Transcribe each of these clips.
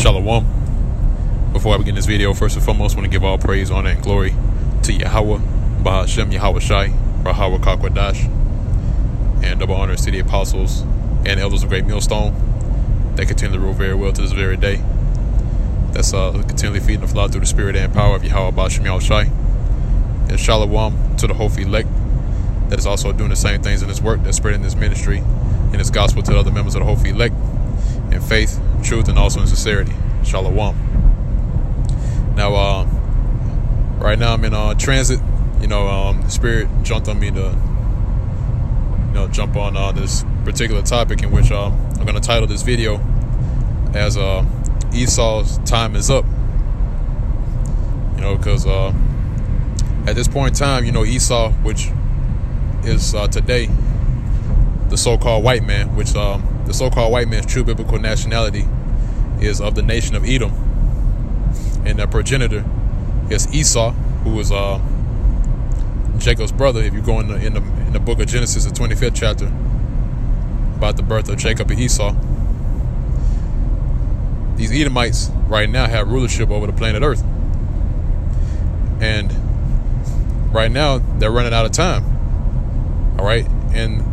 Shalom. Before I begin this video, first and foremost, I want to give all praise, honor, and glory to Yahweh, Bahashem, Yahweh Shai, Rahawah Kakwadash, and double honors to the apostles and elders of Great Millstone that continue to rule very well to this very day. That's continually feeding the flock through the spirit and power of Yahweh, Bahashem, Yahweh Shai. And Shalom to the whole elect that is also doing the same things in this work, that's spreading this ministry and this gospel to the other members of the whole elect in faith, truth, and also in sincerity. Shalom. Now, right now I'm in transit. The Spirit jumped on me to, jump on this particular topic, in which I'm going to title this video as Esau's time is up. Because at this point in time, Esau, which is today the so-called white man, which the so-called white man's true biblical nationality is of the nation of Edom, and their progenitor is Esau, who is Jacob's brother. If you go in the book of Genesis, the 25th chapter, about the birth of Jacob and Esau, these Edomites right now have rulership over the planet Earth, and right now they're running out of time. All right, and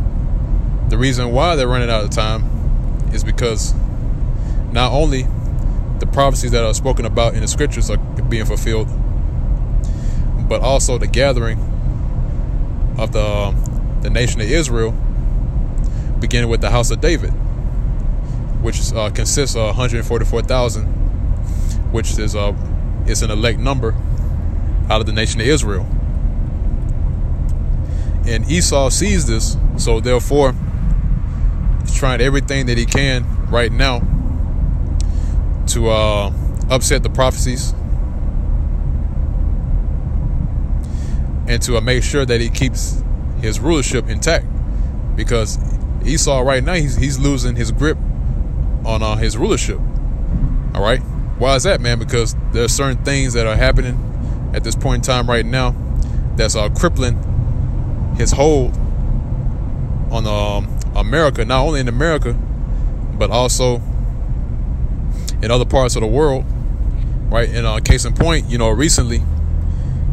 the reason why they're running out of time is because not only the prophecies that are spoken about in the scriptures are being fulfilled, but also the gathering of the nation of Israel, beginning with the house of David, which consists of 144,000, which is an elect number out of the nation of Israel. And Esau sees this, so therefore he's trying everything that he can right now to upset the prophecies and to make sure that he keeps his rulership intact, because Esau right now he's losing his grip on his rulership. All right, why is that, man? Because there are certain things that are happening at this point in time right now that's crippling his hold on America, not only in America, but also in other parts of the world, right? And case in point, recently,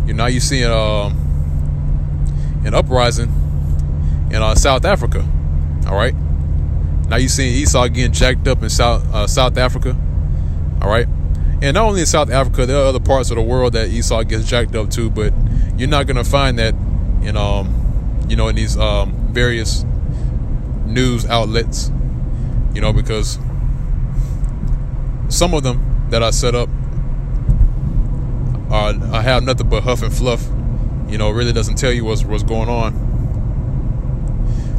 you see an uprising in South Africa. All right, now you seeing Esau getting jacked up in South Africa. All right, and not only in South Africa, there are other parts of the world that Esau gets jacked up to, but you're not gonna find that in in these various news outlets, because some of them that I set up I have nothing but huff and fluff. Really doesn't tell you what's going on.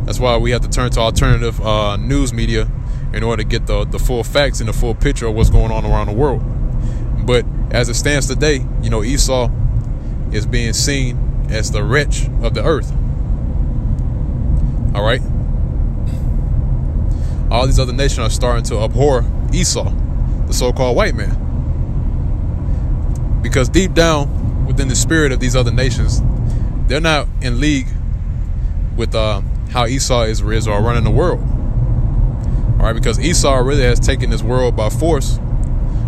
That's why we have to turn to alternative news media in order to get the full facts and the full picture of what's going on around the world. But as it stands today, Esau is being seen as the wretch of the earth. All right, all these other nations are starting to abhor Esau, the so-called white man, because deep down within the spirit of these other nations, they're not in league with how Esau is running the world. All right, because Esau really has taken this world by force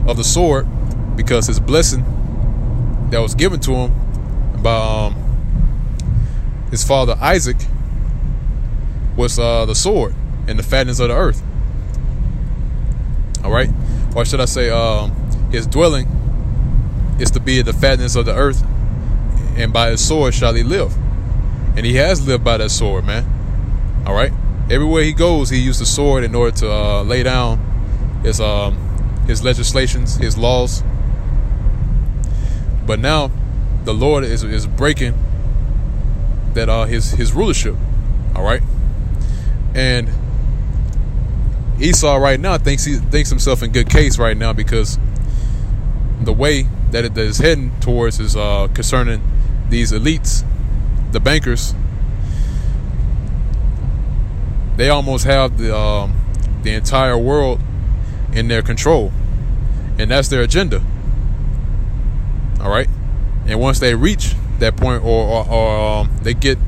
of the sword, because his blessing that was given to him by his father Isaac was the sword and the fatness of the earth. All right, or should I say his dwelling is to be the fatness of the earth, and by his sword shall he live. And he has lived by that sword, man. All right, everywhere he goes, he used the sword in order to lay down his legislations, his laws. But now the Lord is breaking that his rulership. All right, and Esau right now thinks himself in good case right now, because the way that it is heading towards is concerning these elites, the bankers. They almost have the entire world in their control, and that's their agenda. All right, and once they reach that point, or they get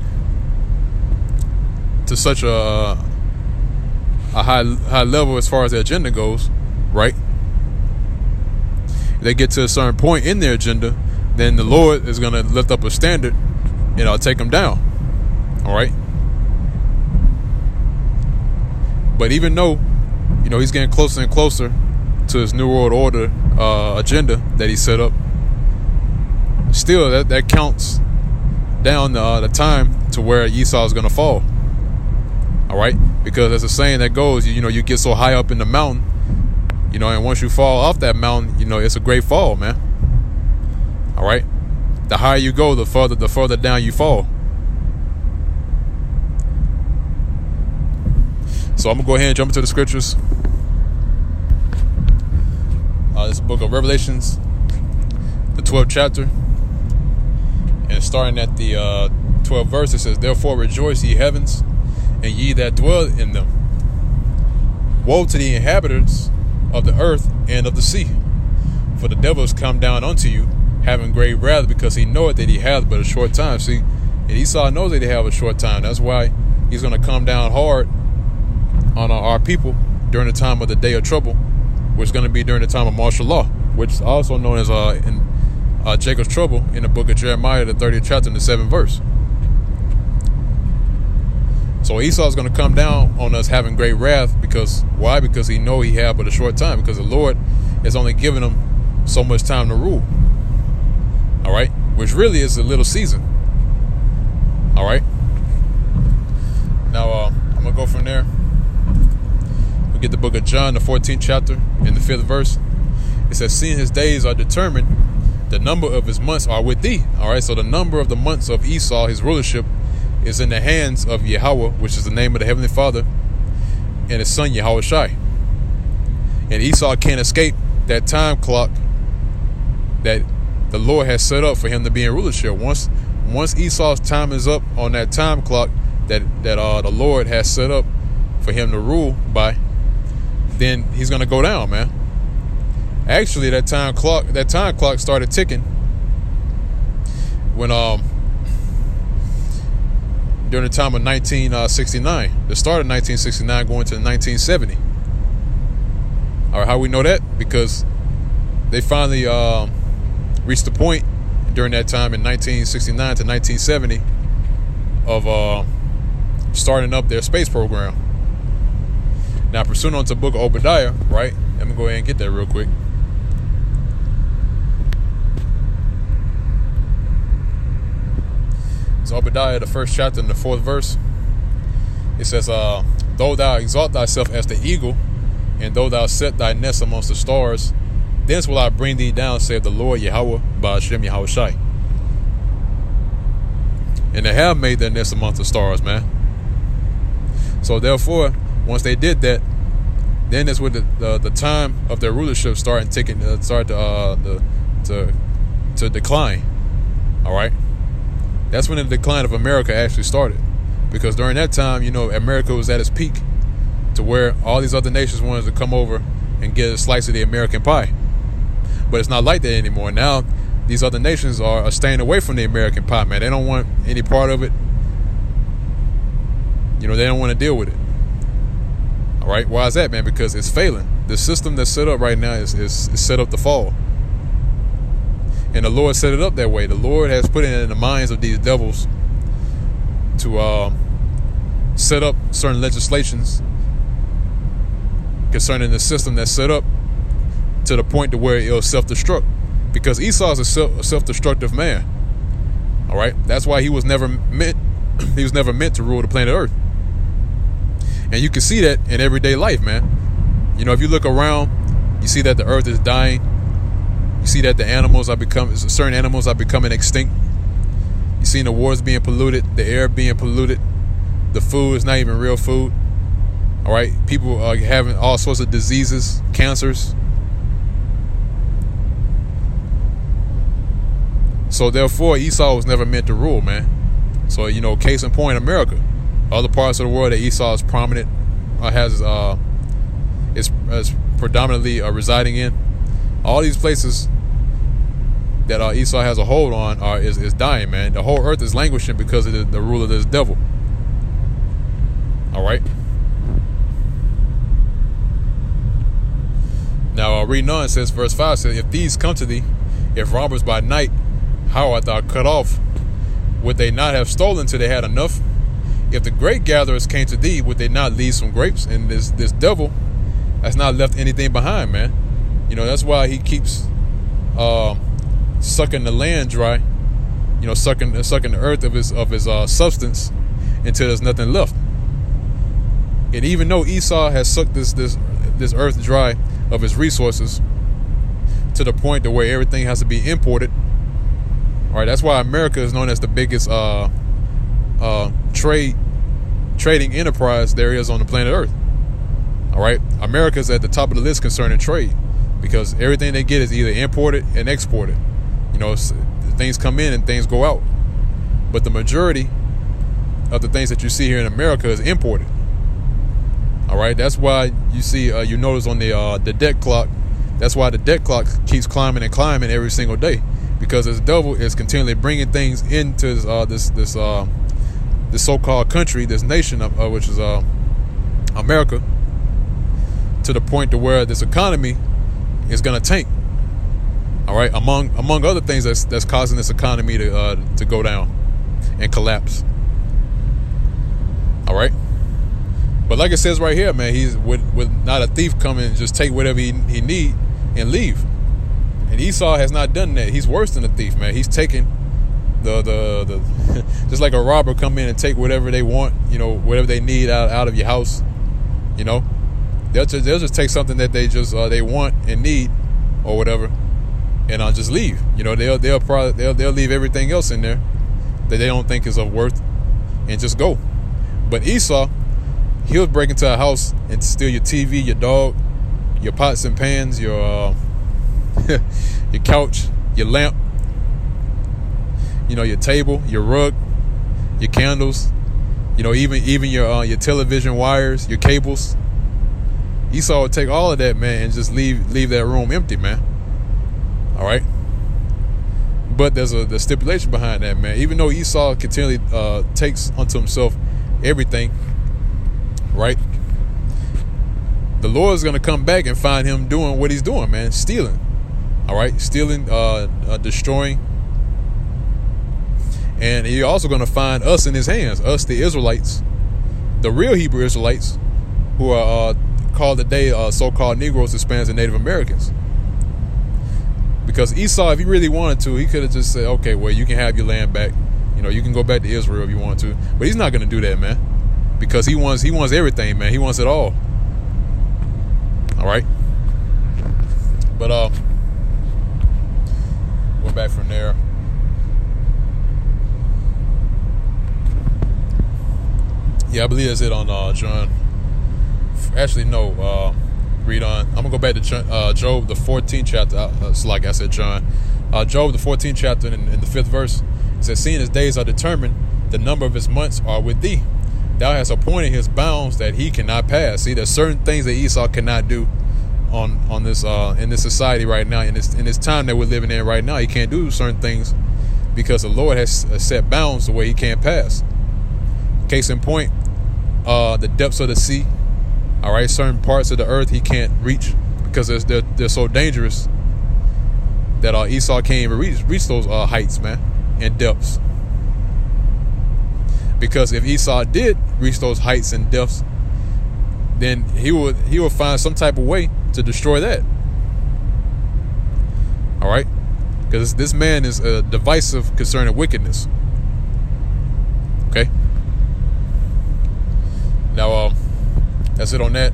to such a high level as far as the agenda goes, right? they get to a certain point in their agenda, then the Lord is going to lift up a standard and take them down. All right. But even though, he's getting closer and closer to his New World Order agenda that he set up, still that counts down the time to where Esau is going to fall. All right. Because as a saying that goes, you get so high up in the mountain, and once you fall off that mountain, it's a great fall, man. All right. The higher you go, the further down you fall. So I'm gonna go ahead and jump into the scriptures. This is the book of Revelations, the 12th chapter, and starting at the 12th verse, it says, "Therefore rejoice, ye heavens, and ye that dwell in them. Woe to the inhabitants of the earth and of the sea, for the devil is come down unto you, having great wrath, because he knoweth that he hath but a short time." See, and Esau knows that they have a short time. That's why he's going to come down hard on our people during the time of the day of trouble, which is going to be during the time of martial law, which is also known as in Jacob's trouble in the book of Jeremiah, the 30th chapter and the 7th verse. So Esau is going to come down on us having great wrath. Because why? Because he know he had but a short time, because the Lord has only given him so much time to rule. All right, which really is a little season. All right. Now I'm gonna go from there. We get the book of John, the 14th chapter, in the 5th verse. It says, "Seeing his days are determined, the number of his months are with thee." All right. So the number of the months of Esau, his rulership, is in the hands of Yahweh, which is the name of the Heavenly Father, and his son Yahushai. And Esau can't escape that time clock that the Lord has set up for him to be in rulership. Once Esau's time is up on that time clock that the Lord has set up for him to rule by, then he's gonna go down, man. Actually, that time clock started ticking when during the time of 1969, the start of 1969 going to 1970. All right, how we know that? Because they finally reached the point during that time in 1969 to 1970 of starting up their space program. Now, pursuing on to the book of Obadiah, right? I'm gonna go ahead and get that real quick. It's Obadiah, the 1st chapter, and the 4th verse. It says, "Though thou exalt thyself as the eagle, and though thou set thy nest amongst the stars, thence will I bring thee down, saith the Lord Yahweh, by Hashem Yahushai." And they have made their nest amongst the stars, man. So therefore, once they did that, then that's when the time of their rulership started ticking, to decline. All right. That's when the decline of America actually started, because during that time, America was at its peak, to where all these other nations wanted to come over and get a slice of the American pie. But it's not like that anymore. Now, these other nations are staying away from the American pie, man. They don't want any part of it. They don't want to deal with it. All right. Why is that, man? Because it's failing. The system that's set up right now is set up to fall. And the Lord set it up that way. The Lord has put it in the minds of these devils to set up certain legislations concerning the system that's set up to the point to where it'll self-destruct. Because Esau is a self-destructive man. All right. That's why he was never meant to rule the planet Earth. And you can see that in everyday life, man. If you look around, you see that the earth is dying. You see that certain animals are becoming extinct. You see the waters being polluted, the air being polluted. The food is not even real food. All right. People are having all sorts of diseases, cancers. So therefore, Esau was never meant to rule, man. So, case in point, America. Other parts of the world that Esau is prominent, is predominantly residing in. All these places that Esau has a hold on is dying, man. The whole earth is languishing because of the rule of this devil. All right. Now, reading on, it says, verse 5 says, if thieves come to thee, if robbers by night, how art thou cut off? Would they not have stolen till they had enough? If the grape gatherers came to thee, would they not leave some grapes? And this devil has not left anything behind, man. You know, that's why he keeps sucking the land dry. You know, sucking the earth of his substance until there's nothing left. And even though Esau has sucked this earth dry of its resources to the point to where everything has to be imported. All right, that's why America is known as the biggest trading enterprise there is on the planet Earth. All right, America is at the top of the list concerning trade because everything they get is either imported and exported. You know, things come in and things go out, but the majority of the things that you see here in America is imported. All right, that's why you see you notice on the debt clock. That's why the debt clock keeps climbing and climbing every single day, because this devil is continually bringing things into this so-called country, this nation, which is America, to the point to where this economy is going to tank. All right, among other things that's causing this economy to go down and collapse. All right, but like it says right here, man, he's with not a thief come and just take whatever he need and leave. And Esau has not done that. He's worse than a thief, man. He's taken the just like a robber come in and take whatever they want, you know, whatever they need out of your house. You know, they'll just take something that they just they want and need or whatever, and I'll just leave. You know, they'll leave everything else in there that they don't think is of worth and just go. But Esau, he'll break into a house and steal your TV, your dog, your pots and pans, your your couch, your lamp, you know, your table, your rug, your candles, you know, even your television wires, your cables. Esau would take all of that, man, and just leave that room empty, man. All right. But there's the stipulation behind that, man. Even though Esau continually takes unto himself everything, right? The Lord is going to come back and find him doing what he's doing, man, stealing. All right, stealing, destroying. And he's also going to find us in his hands, us, the Israelites, the real Hebrew Israelites, who are called today so-called Negroes, Hispanics, and Native Americans. Because Esau, if he really wanted to, he could have just said, okay, well, you can have your land back. You know, you can go back to Israel if you want to. But he's not going to do that, man. Because he wants everything, man. He wants it all. All right. But go back from there. Yeah, I believe that's it on John. Actually, no. Read on. I'm gonna go back to Job, the 14th chapter. It's like I said, John. Job, the 14th chapter, in the 5th verse, it says, "Seeing his days are determined, the number of his months are with thee. Thou hast appointed his bounds that he cannot pass." See, there's certain things that Esau cannot do on this in this society right now, in this time that we're living in right now. He can't do certain things because the Lord has set bounds the way he can't pass. Case in point, the depths of the sea. All right, certain parts of the earth he can't reach because they're so dangerous that Esau can't even reach those heights, man, and depths. Because if Esau did reach those heights and depths, then he would find some type of way to destroy that. All right, because this man is divisive concerning wickedness. Okay. Now, that's it on that.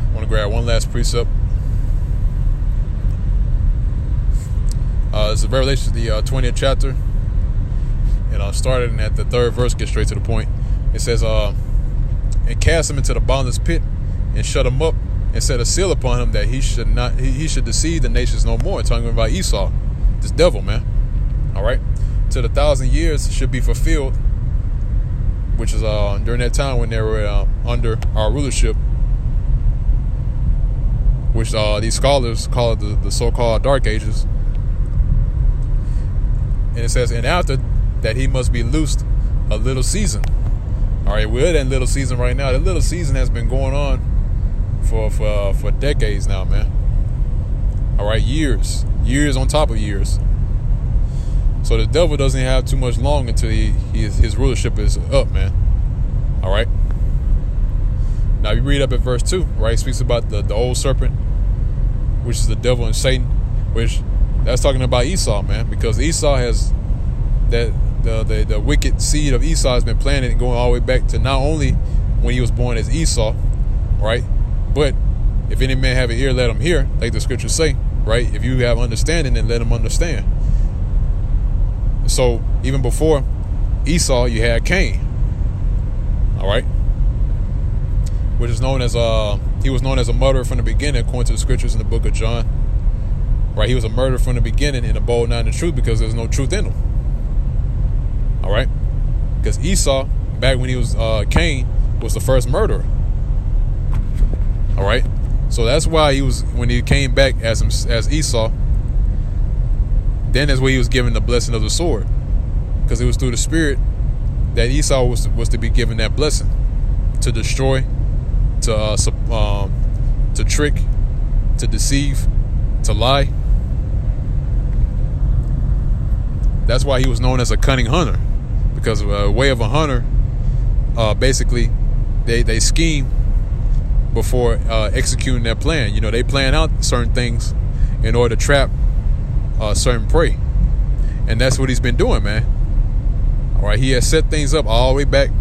I want to grab one last precept. It's Revelation, the 20th chapter, and I started at the 3rd verse. Get straight to the point. It says, "And cast him into the bottomless pit, and shut him up, and set a seal upon him, that he should deceive the nations no more." Talking about Esau, this devil, man. All right, till the 1,000 years should be fulfilled, which is during that time when they were under our rulership, which these scholars call it the so-called Dark Ages. And it says, "And after that he must be loosed a little season." All right, we're in little season right now. The little season has been going on for decades now, man. All right, years on top of years. So the devil doesn't have too much long until his rulership is up, man. All right. Now you read up at verse 2, right? It speaks about the old serpent, which is the devil and Satan, which that's talking about Esau, man, because Esau has that the wicked seed of Esau has been planted and going all the way back to not only when he was born as Esau, right? But if any man have an ear, let him hear, like the scriptures say, right? If you have understanding, then let him understand. So even before Esau, you had Cain, all right, which is known as he was known as a murderer from the beginning, according to the scriptures in the book of John, right? He was a murderer from the beginning and a bold not in the truth, because there's no truth in him. All right, because Esau, back when he was Cain, was the first murderer. All right, so that's why when he came back as Esau, then that's where he was given the blessing of the sword, because it was through the spirit that Esau was to be given that blessing to destroy, to trick, to deceive, to lie. That's why he was known as a cunning hunter. Because a way of a hunter, basically, they scheme before executing their plan. You know, they plan out certain things in order to trap certain prey, and that's what he's been doing, man. All right, he has set things up all the way back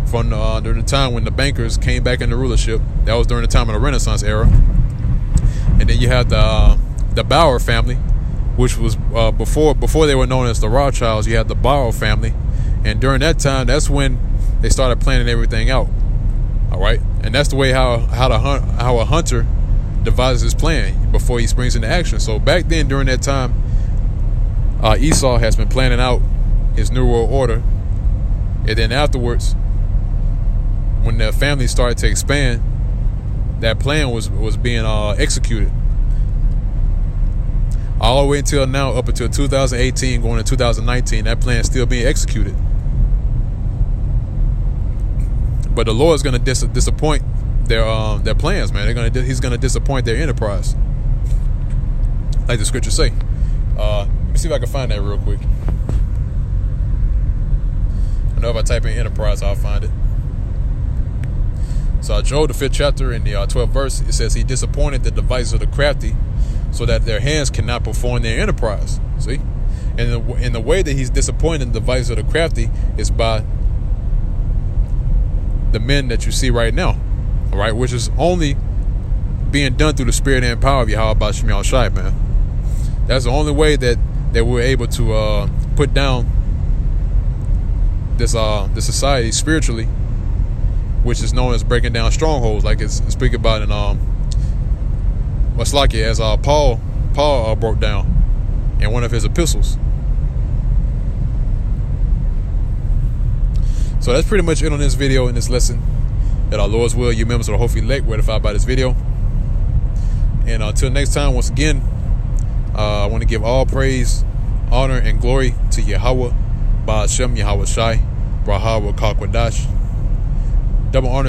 from during the time when the bankers came back into rulership. That was during the time of the Renaissance era, and then you have the Bauer family, which was before they were known as the Rothschilds. You had the Bauer family. And during that time, that's when they started planning everything out. All right, and that's the way how a hunter devises his plan before he springs into action. So back then, during that time, Esau has been planning out his new world order, and then afterwards, when the family started to expand, that plan was being executed all the way until now, up until 2018, going to 2019. That plan is still being executed. But the Lord is going to disappoint their plans, man. He's going to disappoint their enterprise, like the scriptures say. Let me see if I can find that real quick. I know if I type in enterprise, I'll find it. So Job, the 5th chapter, in the 12th verse, it says, he disappointed the devices of the crafty, so that their hands cannot perform their enterprise. See, and in the way that he's disappointing the devices of the crafty is by the men that you see right now, all right, which is only being done through the spirit and power of Yahweh B'Shem Yahushai, man. That's the only way that we're able to put down this society spiritually, which is known as breaking down strongholds, like it's speak about in what's like it as Paul broke down in one of his epistles. So that's pretty much it on this video, in this lesson. That our Lord's will, you members of the Holy Elect, were edified by this video. And until next time, once again, I want to give all praise, honor, and glory to Yahweh B'Shem Yahushai, Braha Wakakwadash. Double honor